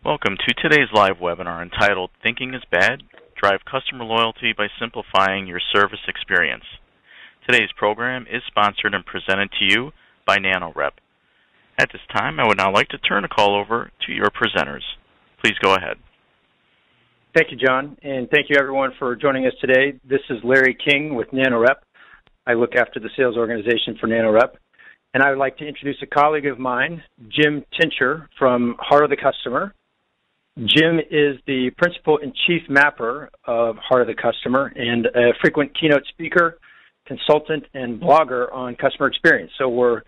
Welcome to today's live webinar entitled Thinking is Bad? Drive Customer Loyalty by Simplifying Your Service Experience. Today's program is sponsored and presented to you by NanoRep. At this time, I would now like to turn the call over to your presenters. Please go ahead. Thank you, John, and thank you everyone for joining us today. This is Larry King with NanoRep. I look after the sales organization for NanoRep. And I would like to introduce a colleague of mine, Jim Tincher from Heart of the Customer. Jim is the principal and chief mapper of Heart of the Customer and a frequent keynote speaker, consultant, and blogger on customer experience. So we're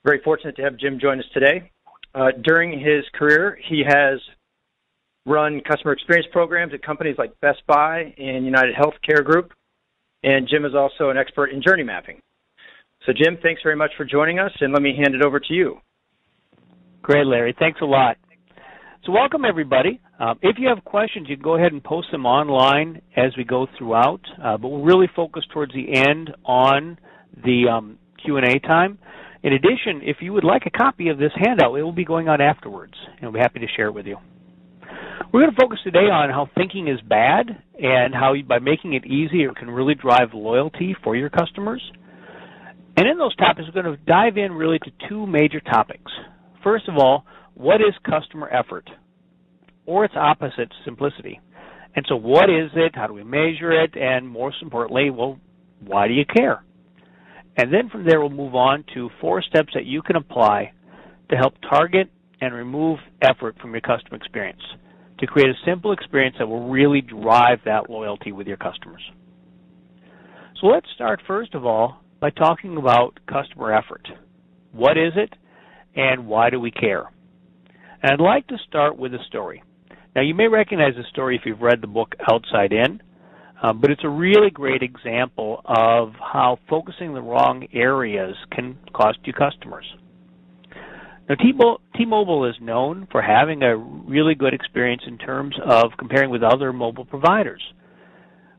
very fortunate to have Jim join us today. During his career, he has run customer experience programs at companies like Best Buy and United Healthcare Group. And Jim is also an expert in journey mapping. So, Jim, thanks very much for joining us, and let me hand it over to you. Great, Larry. Thanks a lot. So welcome, everybody. If you have questions, you can go ahead and post them online as we go throughout, but we'll really focus towards the end on the Q&A time. In addition, if you would like a copy of this handout, it will be going out afterwards, and we'll be happy to share it with you. We're going to focus today on how thinking is bad and how by making it easy, it can really drive loyalty for your customers. And in those topics, we're going to dive in really to two major topics. First of all, what is customer effort? Or its opposite, simplicity. And so what is it? How do we measure it? And most importantly, well, why do you care? And then from there, we'll move on to 4 steps that you can apply to help target and remove effort from your customer experience to create a simple experience that will really drive that loyalty with your customers. So let's start, first of all, by talking about customer effort. What is it, and why do we care? And I'd like to start with a story. Now, you may recognize the story if you've read the book Outside In, but it's a really great example of how focusing the wrong areas can cost you customers. Now, T-Mobile is known for having a really good experience in terms of comparing with other mobile providers.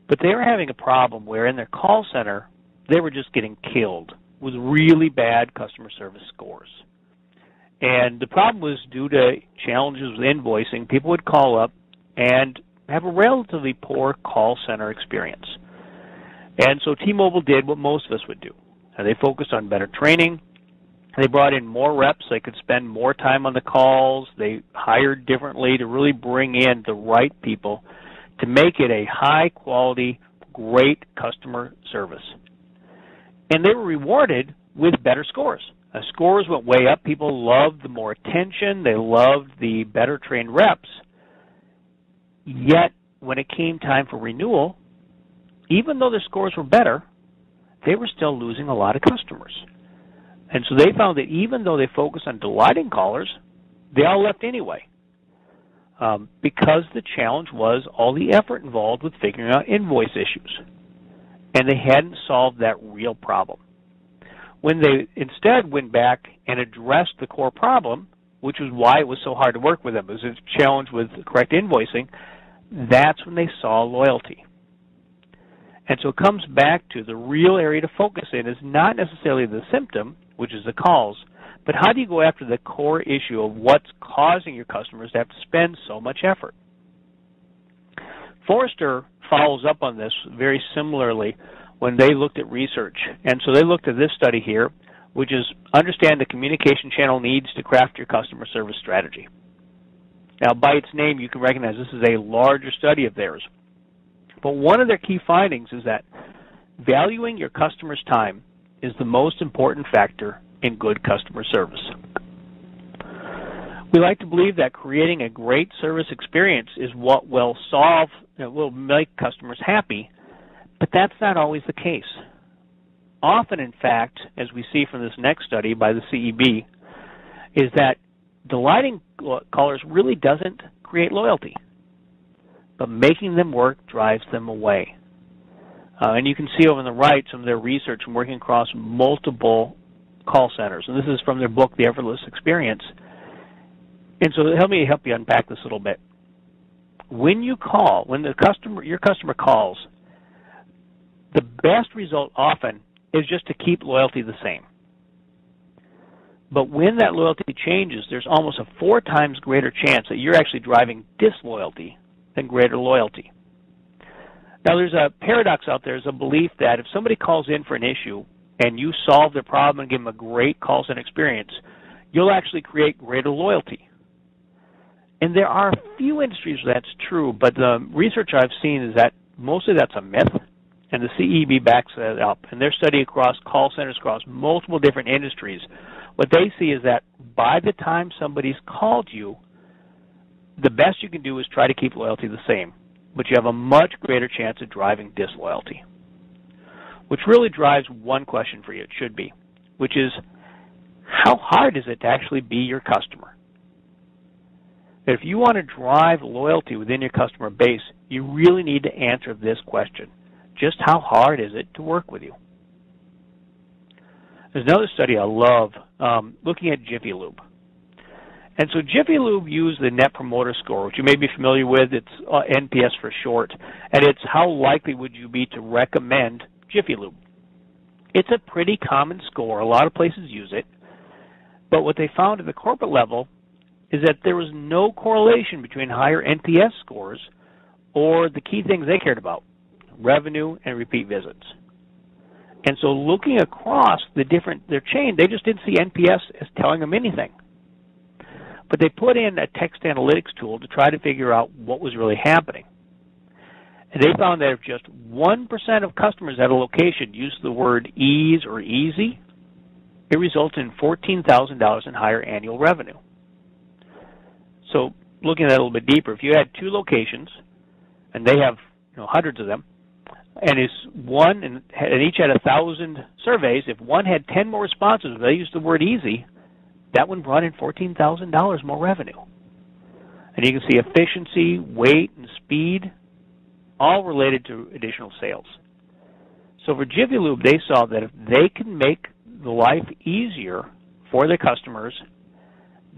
But they were having a problem where in their call center, they were just getting killed with really bad customer service scores. And the problem was due to challenges with invoicing. People would call up and have a relatively poor call center experience. And so T-Mobile did what most of us would do. They focused on better training. They brought in more reps. They could spend more time on the calls. They hired differently to really bring in the right people to make it a high-quality, great customer service. And they were rewarded with better scores. Scores went way up. People loved the more attention. They loved the better trained reps. Yet, when it came time for renewal, even though their scores were better, they were still losing a lot of customers. And so they found that even though they focused on delighting callers, they all left anyway. Because the challenge was all the effort involved with figuring out invoice issues. And they hadn't solved that real problem. When they instead went back and addressed the core problem, which was why it was so hard to work with them, it was a challenge with correct invoicing, that's when they saw loyalty. And so it comes back to the real area to focus in is not necessarily the symptom, which is the calls, but how do you go after the core issue of what's causing your customers to have to spend so much effort? Forrester follows up on this very similarly when they looked at research. And so they looked at this study here, which is understand the communication channel needs to craft your customer service strategy. Now, by its name, you can recognize this is a larger study of theirs. But one of their key findings is that valuing your customer's time is the most important factor in good customer service. We like to believe that creating a great service experience is what will will make customers happy, but that's not always the case. Often, in fact, as we see from this next study by the CEB, is that delighting callers really doesn't create loyalty, but making them work drives them away. And you can see over on the right some of their research and working across multiple call centers. And this is from their book, The Effortless Experience. And so help me help you unpack this a little bit. When you call, when your customer calls, the best result often is just to keep loyalty the same. But when that loyalty changes, there's almost a 4 times greater chance that you're actually driving disloyalty than greater loyalty. Now, there's a paradox out there. There's a belief that if somebody calls in for an issue and you solve their problem and give them a great call center experience, you'll actually create greater loyalty. And there are a few industries where that's true, but the research I've seen is that mostly that's a myth, and the CEB backs that up. And their study across call centers across multiple different industries, what they see is that by the time somebody's called you, the best you can do is try to keep loyalty the same, but you have a much greater chance of driving disloyalty, which really drives one question for you, it should be, which is, how hard is it to actually be your customer? If you want to drive loyalty within your customer base, you really need to answer this question. Just how hard is it to work with you? There's another study I love looking at Jiffy Lube. And so Jiffy Lube used the Net Promoter Score, which you may be familiar with. It's NPS for short. And it's how likely would you be to recommend Jiffy Lube. It's a pretty common score. A lot of places use it. But what they found at the corporate level is that there was no correlation between higher NPS scores or the key things they cared about, revenue and repeat visits. And so looking across their chain, they just didn't see NPS as telling them anything. But they put in a text analytics tool to try to figure out what was really happening. And they found that if just 1% of customers at a location used the word ease or easy, it resulted in $14,000 in higher annual revenue. So looking at that a little bit deeper, if you had 2 locations, and they have hundreds of them, and each had 1,000 surveys, if one had 10 more responses, if they used the word easy, that one brought in $14,000 more revenue. And you can see efficiency, weight, and speed, all related to additional sales. So for Jiffy Lube, they saw that if they can make the life easier for their customers,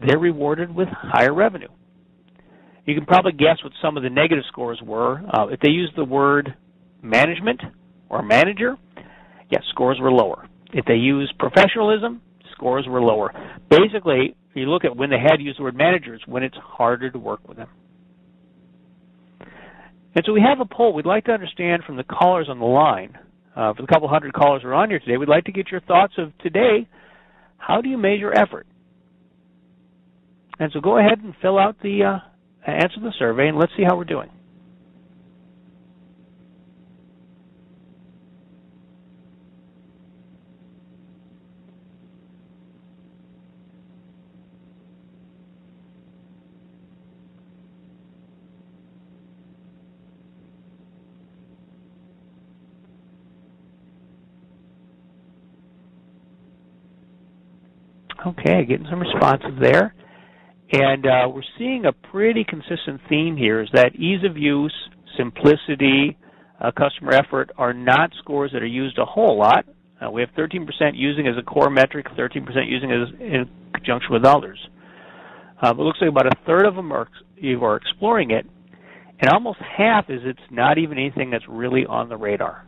they're rewarded with higher revenue. You can probably guess what some of the negative scores were. If they used the word management or manager, yes, scores were lower. If they used professionalism, scores were lower. Basically, if you look at when they had used the word managers, when it's harder to work with them. And so we have a poll. We'd like to understand from the callers on the line, for the couple hundred callers who are on here today, we'd like to get your thoughts of today. How do you measure effort? And so go ahead and fill out the answer the survey, and let's see how we're doing. Okay, getting some responses there. And we're seeing a pretty consistent theme here is that ease of use, simplicity, customer effort are not scores that are used a whole lot. We have 13% using as a core metric, 13% using it in conjunction with others. It looks like about a third of them are exploring it, and almost half is it's not even anything that's really on the radar.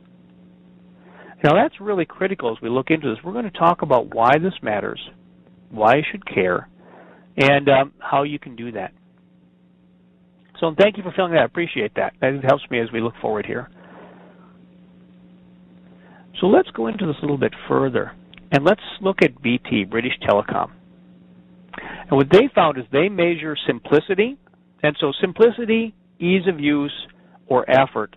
Now that's really critical as we look into this. We're going to talk about why this matters, why you should care, and how you can do that. So thank you for filling that. I appreciate that. That helps me as we look forward here. So let's go into this a little bit further, and let's look at BT, British Telecom. And what they found is they measure simplicity, and so simplicity, ease of use, or effort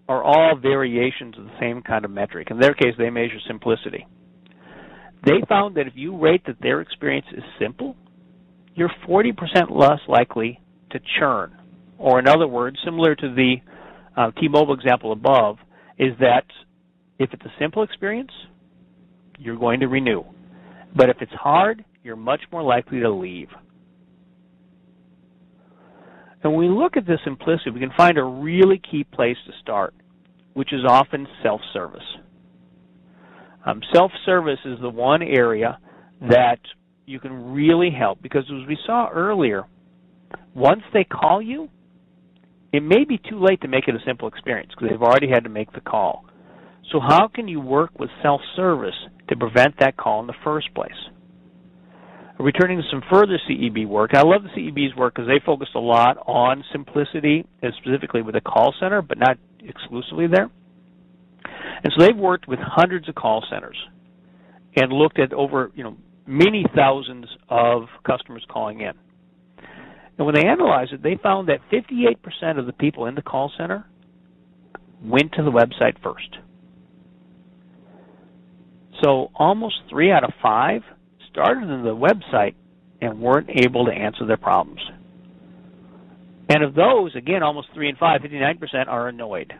are all variations of the same kind of metric. In their case, they measure simplicity. They found that if you rate that their experience is simple, you're 40% less likely to churn. Or in other words, similar to the T-Mobile example above, is that if it's a simple experience, you're going to renew. But if it's hard, you're much more likely to leave. And when we look at this simplicity, we can find a really key place to start, which is often self-service. Self-service is the one area that you can really help, because as we saw earlier, once they call you, it may be too late to make it a simple experience because they've already had to make the call. So how can you work with self-service to prevent that call in the first place? Returning to some further CEB work, I love the CEB's work because they focused a lot on simplicity, and specifically with the call center, but not exclusively there. And so they've worked with hundreds of call centers and looked at over many thousands of customers calling in. And when they analyzed it, they found that 58% of the people in the call center went to the website first. So almost 3 out of 5 started in the website and weren't able to answer their problems. And of those, again, almost 3 in 5, 59% are annoyed.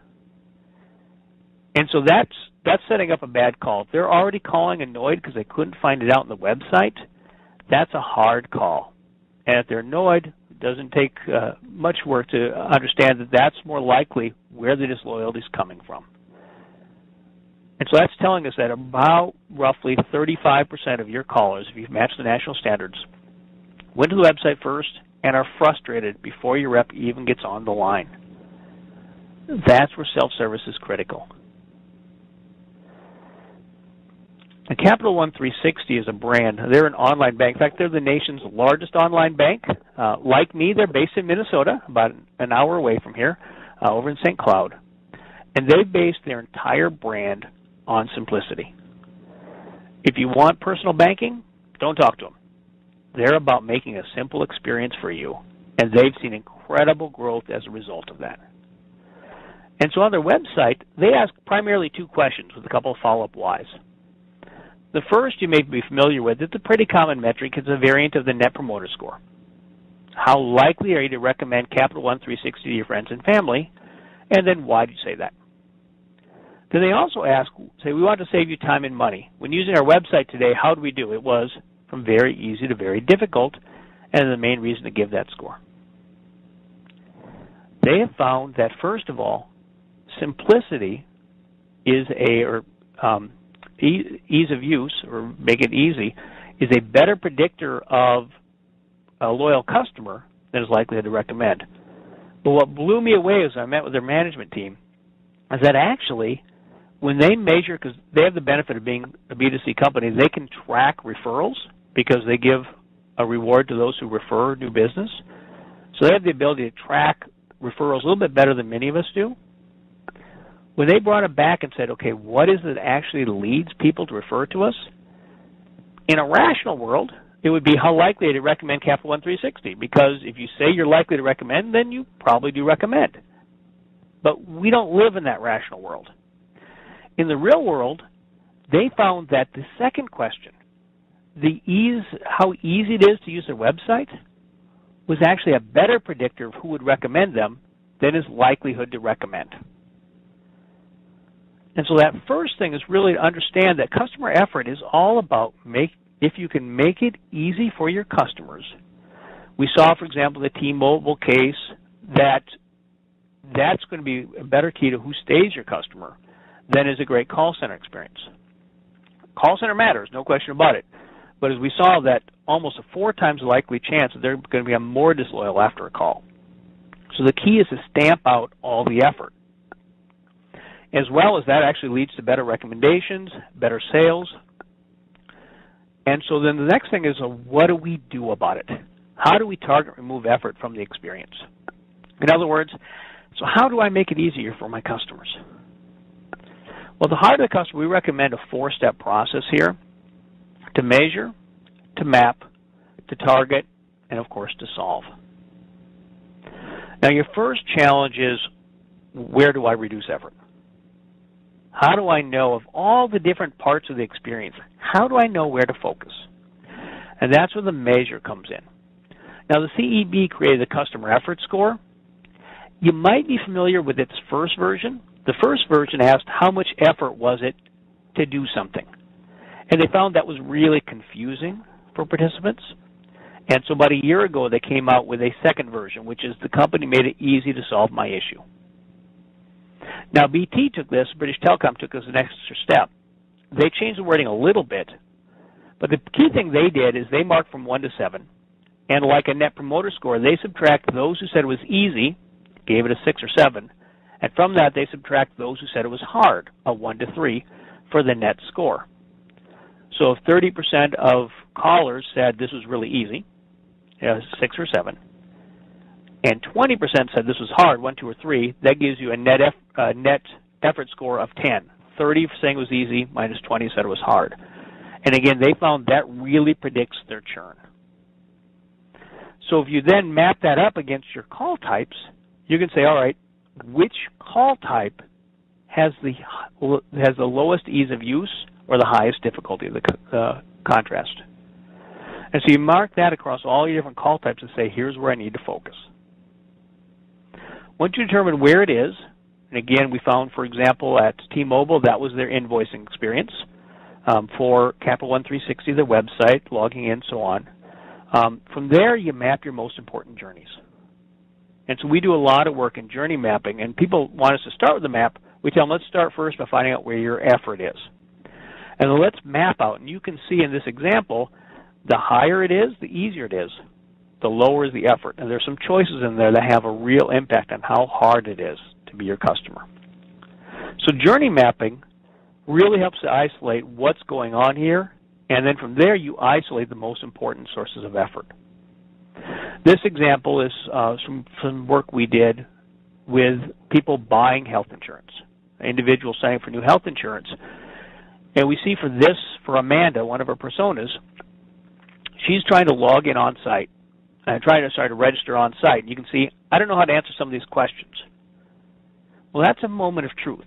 And so that's setting up a bad call. If they're already calling annoyed because they couldn't find it out on the website, that's a hard call. And if they're annoyed, it doesn't take much work to understand that that's more likely where the disloyalty is coming from. And so that's telling us that about roughly 35% of your callers, if you've matched the national standards, went to the website first and are frustrated before your rep even gets on the line. That's where self-service is critical. And Capital One 360 is a brand. They're an online bank. In fact, they're the nation's largest online bank. Like me, they're based in Minnesota, about an hour away from here, over in St. Cloud. And they based their entire brand on simplicity. If you want personal banking, don't talk to them. They're about making a simple experience for you, and they've seen incredible growth as a result of that. And so on their website, they ask primarily 2 questions with a couple of follow-up whys. The first you may be familiar with. It's a pretty common metric. It's a variant of the Net Promoter Score. How likely are you to recommend Capital One 360 to your friends and family? And then why do you say that? Then they also ask, say, we want to save you time and money. When using our website today, how do we do? It was from very easy to very difficult, and the main reason to give that score. They have found that, first of all, simplicity is ease of use, or make it easy, is a better predictor of a loyal customer than is likely to recommend. But what blew me away as I met with their management team is that actually, when they measure, because they have the benefit of being a B2C company, they can track referrals because they give a reward to those who refer new business. So they have the ability to track referrals a little bit better than many of us do. When they brought it back and said, okay, what is it that actually leads people to refer to us? In a rational world, it would be how likely to recommend Capital One 360, because if you say you're likely to recommend, then you probably do recommend. But we don't live in that rational world. In the real world, they found that the second question, how easy it is to use their website, was actually a better predictor of who would recommend them than his likelihood to recommend. And so that first thing is really to understand that customer effort is all about if you can make it easy for your customers. We saw, for example, the T-Mobile case, that's going to be a better key to who stays your customer than is a great call center experience. Call center matters, no question about it. But as we saw, that almost a 4 times likely chance that they're going to become more disloyal after a call. So the key is to stamp out all the effort. As well as that actually leads to better recommendations, better sales. And so then the next thing is, what do we do about it? How do we target remove effort from the experience? In other words, so how do I make it easier for my customers? Well, the heart of the customer, we recommend a 4-step process here: to measure, to map, to target, and of course to solve. Now your first challenge is, where do I reduce effort? How do I know of all the different parts of the experience? How do I know where to focus? And that's where the measure comes in. Now the CEB created the customer effort score. You might be familiar with its first version. The first version asked how much effort was it to do something. And they found that was really confusing for participants. And so about a year ago, they came out with a second version, which is the company made it easy to solve my issue. Now, BT took this, British Telecom took this an extra step. They changed the wording a little bit, but the key thing they did is they marked from 1 to 7. And like a Net Promoter Score, they subtract those who said it was easy, gave it a 6 or 7, and from that they subtract those who said it was hard, a 1 to 3, for the net score. So if 30% of callers said this was really easy, 6 or 7, and 20% said this was hard, 1, 2, or 3, that gives you a net effort score of 10. 30 saying it was easy, minus 20 said it was hard. And again, they found that really predicts their churn. So if you then map that up against your call types, you can say, all right, which call type has the lowest ease of use or the highest difficulty of the contrast? And so you mark that across all your different call types and say, here's where I need to focus. Once you determine where it is, and again, we found, for example, at T-Mobile, that was their invoicing experience. For Capital One 360, their website, logging in, so on. From there, you map your most important journeys. And so we do a lot of work in journey mapping, and people want us to start with the map. We tell them, let's start first by finding out where your effort is. And then let's map out. And you can see in this example, the higher it is, the easier it is. The lower is the effort. And there's some choices in there that have a real impact on how hard it is to be your customer. So journey mapping really helps to isolate what's going on here, and then from there you isolate the most important sources of effort. This example is some work we did with people buying health insurance, individuals signing for new health insurance. And we see for Amanda, one of her personas, she's trying to log in on site, trying to register on site. And you can see, I don't know how to answer some of these questions. Well, that's a moment of truth.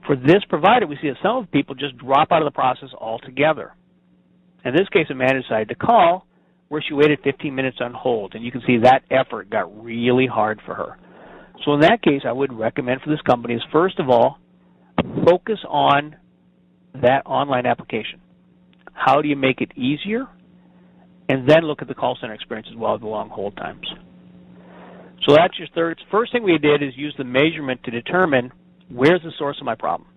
For this provider, we see that some people just drop out of the process altogether. In this case, Amanda decided to call, where she waited 15 minutes on hold, and you can see that effort got really hard for her. So in that case, I would recommend for this company is, first of all, focus on that online application. How do you make it easier? And then look at the call center experience as well as the long hold times. So that's your third. First thing we did is use the measurement to determine where's the source of my problem.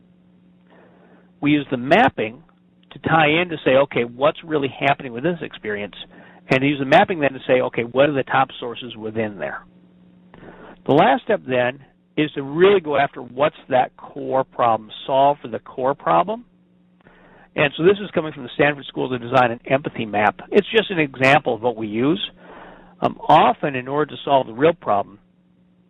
We use the mapping to tie in to say, okay, what's really happening with this experience? And use the mapping then to say, okay, what are the top sources within there? The last step then is to really go after what's that core problem, solve for the core problem. And so this is coming from the Stanford School of Design and Empathy map. It's just an example of what we use. Often, in order to solve the real problem,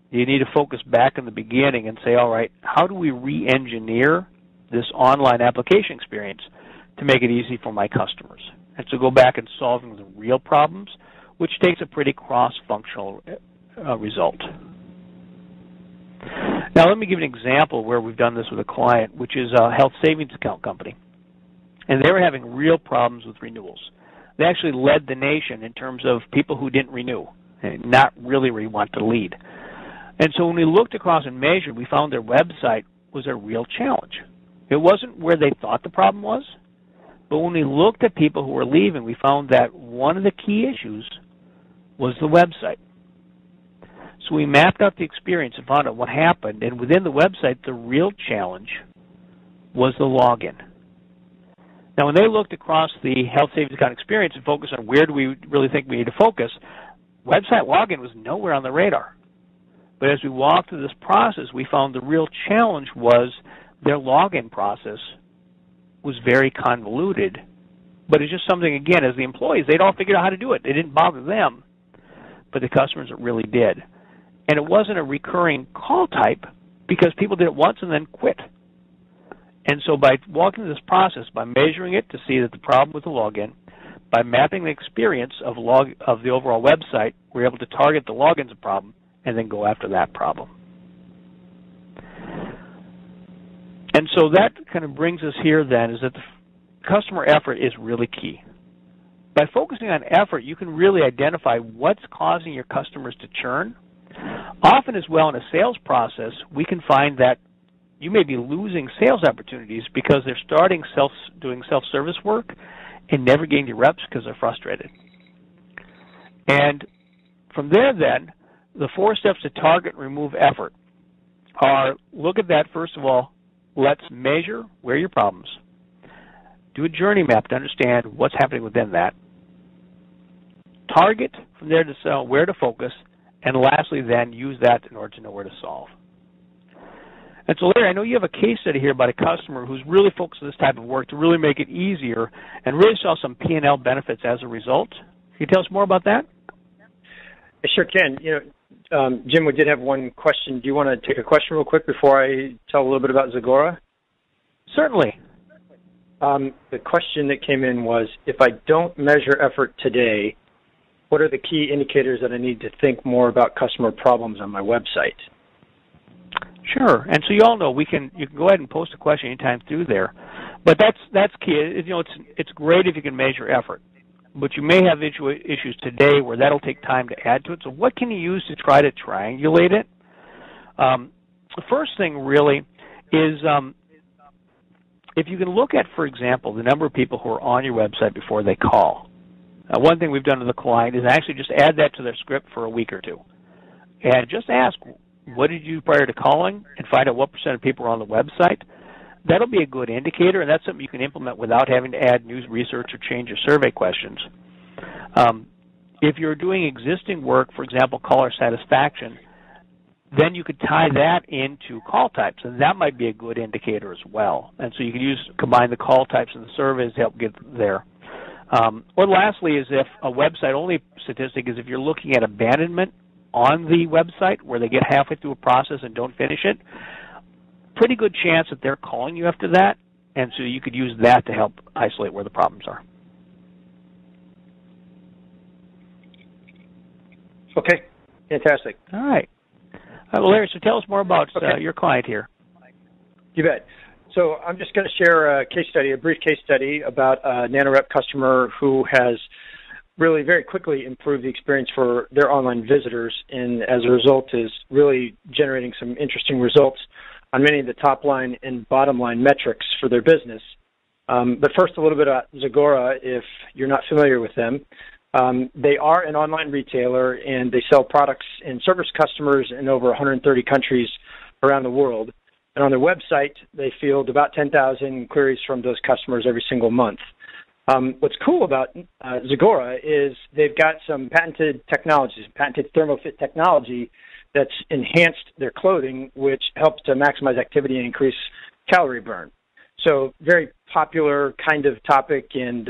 you need to focus back in the beginning and say, all right, how do we re-engineer this online application experience to make it easy for my customers? And so go back and solving the real problems, which takes a pretty cross-functional result. Now, let me give an example where we've done this with a client, which is a health savings account company. And they were having real problems with renewals. They actually led the nation in terms of people who didn't renew, and not really where you want to lead. And so when we looked across and measured, we found their website was a real challenge. It wasn't where they thought the problem was, but when we looked at people who were leaving, we found that one of the key issues was the website. So we mapped out the experience and found out what happened, and within the website, the real challenge was the login. Now, when they looked across the health savings account experience and focused on where do we really think we need to focus, website login was nowhere on the radar. But as we walked through this process, we found the real challenge was their login process was very convoluted. But it's just something, again, as the employees, they'd all figured out how to do it. It didn't bother them, but the customers, it really did. And it wasn't a recurring call type because people did it once and then quit. And so by walking through this process, by measuring it to see that the problem was the login, by mapping the experience of the overall website, we're able to target the login's problem and then go after that problem. And so that kind of brings us here then is that the customer effort is really key. By focusing on effort, you can really identify what's causing your customers to churn. Often as well in a sales process, we can find that you may be losing sales opportunities because they're starting doing self-service work and never getting the reps because they're frustrated. And from there then, the 4 steps to target and remove effort are look at that, first of all, let's measure where are your problems. Do a journey map to understand what's happening within that. Target from there to know where to focus. And lastly then, use that in order to know where to solve. And so, Larry, I know you have a case study here about a customer who's really focused on this type of work to really make it easier and really saw some P&L benefits as a result. Can you tell us more about that? I sure can. Jim, we did have one question. Do you want to take a question real quick before I tell a little bit about Zagora? Certainly. The question that came in was, if I don't measure effort today, what are the key indicators that I need to think more about customer problems on my website? Sure. And so you all know you can go ahead and post a question anytime through there. But that's key. It's great if you can measure effort. But you may have issues today where that'll take time to add to it. So what can you use to try to triangulate it? The first thing really is if you can look at, for example, the number of people who are on your website before they call. One thing we've done to the client is actually just add that to their script for a week or two. And just ask, what did you do prior to calling, and find out what % of people are on the website. That'll be a good indicator, and that's something you can implement without having to add new research or change your survey questions. If you're doing existing work, for example, caller satisfaction, then you could tie that into call types, and that might be a good indicator as well. And so you can combine the call types and the surveys to help get there. Or lastly is if a website-only statistic is if you're looking at abandonment on the website where they get halfway through a process and don't finish it, pretty good chance that they're calling you after that, and so you could use that to help isolate where the problems are. Okay, fantastic. All right. Well, Larry, so tell us more about your client here. You bet. So I'm just going to share a brief case study about a NanoRep customer who has really very quickly improved the experience for their online visitors, and as a result is really generating some interesting results on many of the top line and bottom line metrics for their business. But first, a little bit about Zagora, if you're not familiar with them. They are an online retailer, and they sell products and service customers in over 130 countries around the world. And on their website, they field about 10,000 queries from those customers every single month. What's cool about Zagora is they've got some patented technologies, patented thermofit technology that's enhanced their clothing, which helps to maximize activity and increase calorie burn. So very popular kind of topic and,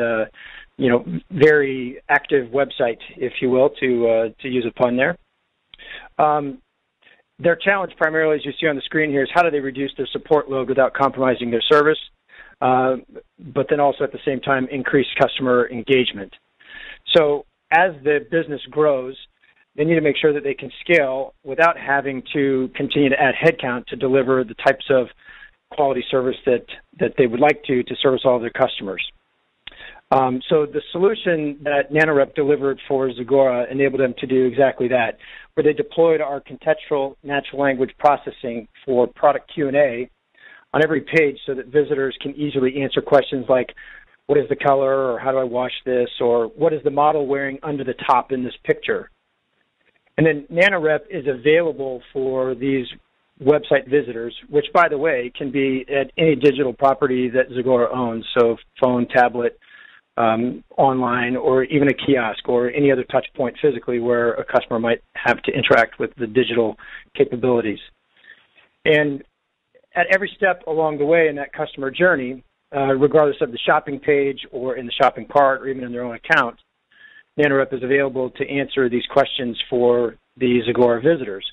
very active website, if you will, to use a pun there. Their challenge primarily, as you see on the screen here, is how do they reduce their support load without compromising their service, but then also at the same time increase customer engagement. So as the business grows, they need to make sure that they can scale without having to continue to add headcount to deliver the types of quality service that they would like to service all of their customers. So the solution that NanoRep delivered for Zagora enabled them to do exactly that, where they deployed our contextual natural language processing for product Q&A on every page so that visitors can easily answer questions like, what is the color, or how do I wash this, or what is the model wearing under the top in this picture? And then NanoRep is available for these website visitors, which, by the way, can be at any digital property that Zagora owns, so phone, tablet, online, or even a kiosk, or any other touch point physically where a customer might have to interact with the digital capabilities. And at every step along the way in that customer journey, regardless of the shopping page or in the shopping cart or even in their own account, NanoRep is available to answer these questions for the Zagora visitors.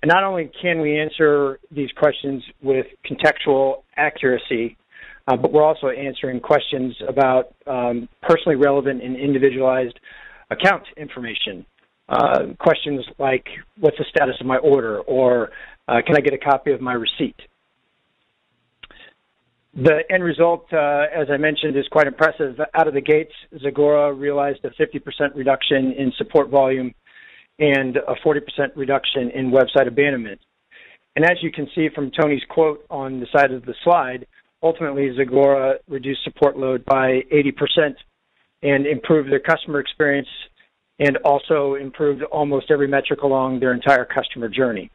And not only can we answer these questions with contextual accuracy, but we're also answering questions about personally relevant and individualized account information. Questions like, what's the status of my order, or can I get a copy of my receipt? The end result, as I mentioned, is quite impressive. Out of the gates, Zagora realized a 50% reduction in support volume and a 40% reduction in website abandonment. And as you can see from Tony's quote on the side of the slide, ultimately Zagora reduced support load by 80% and improved their customer experience and also improved almost every metric along their entire customer journey.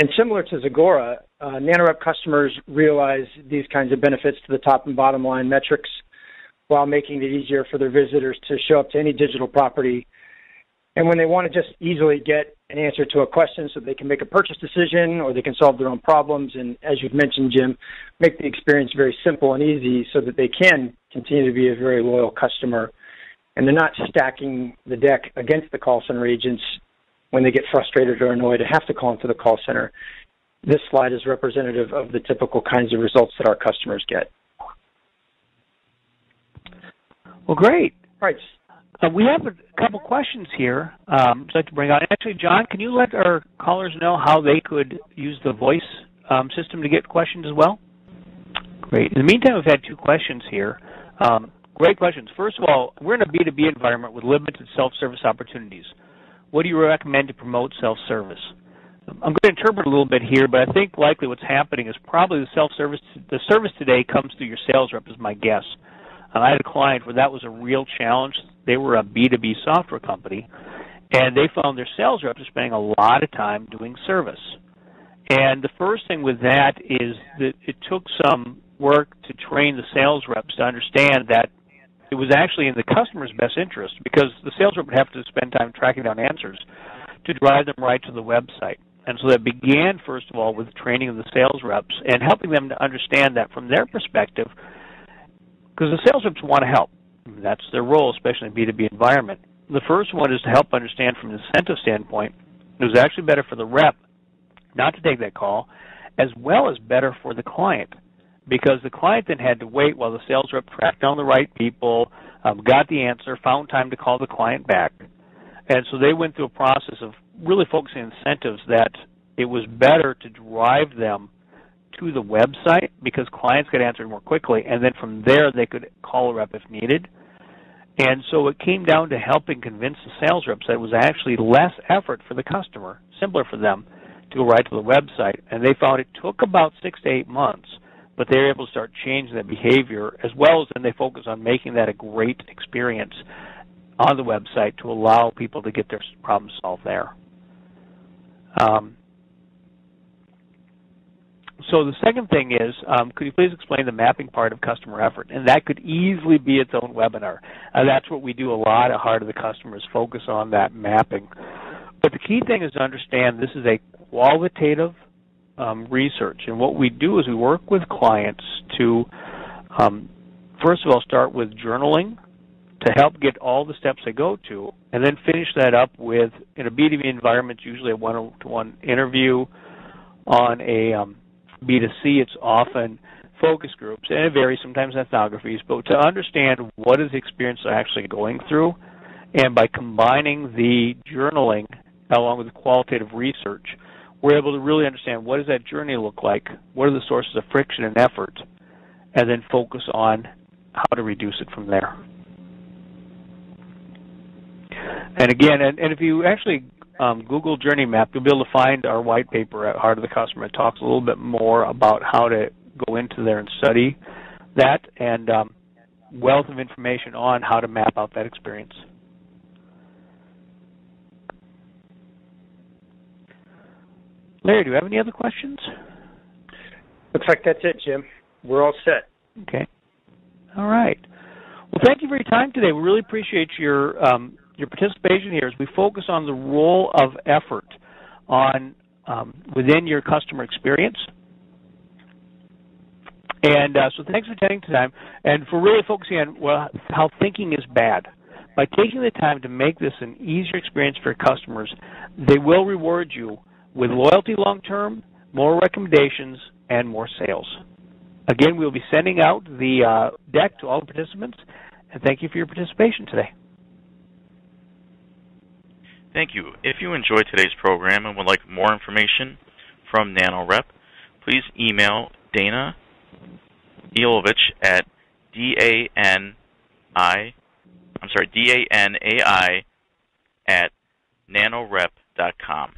And similar to Zagora, NanoRep customers realize these kinds of benefits to the top and bottom line metrics while making it easier for their visitors to show up to any digital property And when they want to just easily get an answer to a question so they can make a purchase decision or they can solve their own problems, and as you've mentioned, Jim, make the experience very simple and easy so that they can continue to be a very loyal customer, and they're not stacking the deck against the call center agents when they get frustrated or annoyed and have to call into the call center. This slide is representative of the typical kinds of results that our customers get. Well, great. Right. We have a couple questions here I'd like to bring on. Actually, John, can you let our callers know how they could use the voice system to get questions as well? Great. In the meantime, we've had two questions here. Great questions. First of all, we're in a B2B environment with limited self-service opportunities. What do you recommend to promote self-service? I'm going to interpret a little bit here, but I think likely what's happening is probably the service today comes through your sales rep is my guess. I had a client where that was a real challenge. They were a B2B software company, and they found their sales reps are spending a lot of time doing service. And the first thing with that is that it took some work to train the sales reps to understand that it was actually in the customer's best interest, because the sales rep would have to spend time tracking down answers to drive them right to the website. And so that began, first of all, with training of the sales reps and helping them to understand that from their perspective, because the sales reps want to help. That's their role, especially in a B2B environment. The first one is to help understand from an incentive standpoint, it was actually better for the rep not to take that call, as well as better for the client, because the client then had to wait while the sales rep tracked down the right people, got the answer, found time to call the client back. And so they went through a process of really focusing on incentives that it was better to drive them to the website because clients could answer more quickly, and then from there they could call a rep if needed. And so it came down to helping convince the sales reps that it was actually less effort for the customer, simpler for them to go right to the website. And they found it took about 6 to 8 months, but they were able to start changing that behavior, as well as then they focus on making that a great experience on the website to allow people to get their problems solved there. So the second thing is, could you please explain the mapping part of customer effort? And that could easily be its own webinar. That's what we do a lot at Heart of the Customer, is focus on that mapping. But the key thing is to understand this is a qualitative research. And what we do is we work with clients to, first of all, start with journaling to help get all the steps they go to, and then finish that up with, in a B2B environment, usually a one-to-one interview. On a B2C, it's often focus groups, and it varies, sometimes ethnographies, but to understand what is the experience they're actually going through, and by combining the journaling along with the qualitative research, we're able to really understand what does that journey look like, what are the sources of friction and effort, and then focus on how to reduce it from there. And again, and if you actually Google Journey Map, you'll be able to find our white paper at Heart of the Customer. It talks a little bit more about how to go into there and study that, and wealth of information on how to map out that experience. Larry, do you have any other questions? Looks like that's it, Jim. We're all set. Okay. All right. Well, thank you for your time today. We really appreciate your participation here as we focus on the role of effort on within your customer experience. And so thanks for taking the time and for really focusing on how thinking is bad. By taking the time to make this an easier experience for your customers, they will reward you with loyalty long-term, more recommendations, and more sales. Again, we'll be sending out the deck to all the participants, and thank you for your participation today. Thank you. If you enjoyed today's program and would like more information from NanoRep, please email Dana Ilovich at DANAI at nanorep.com.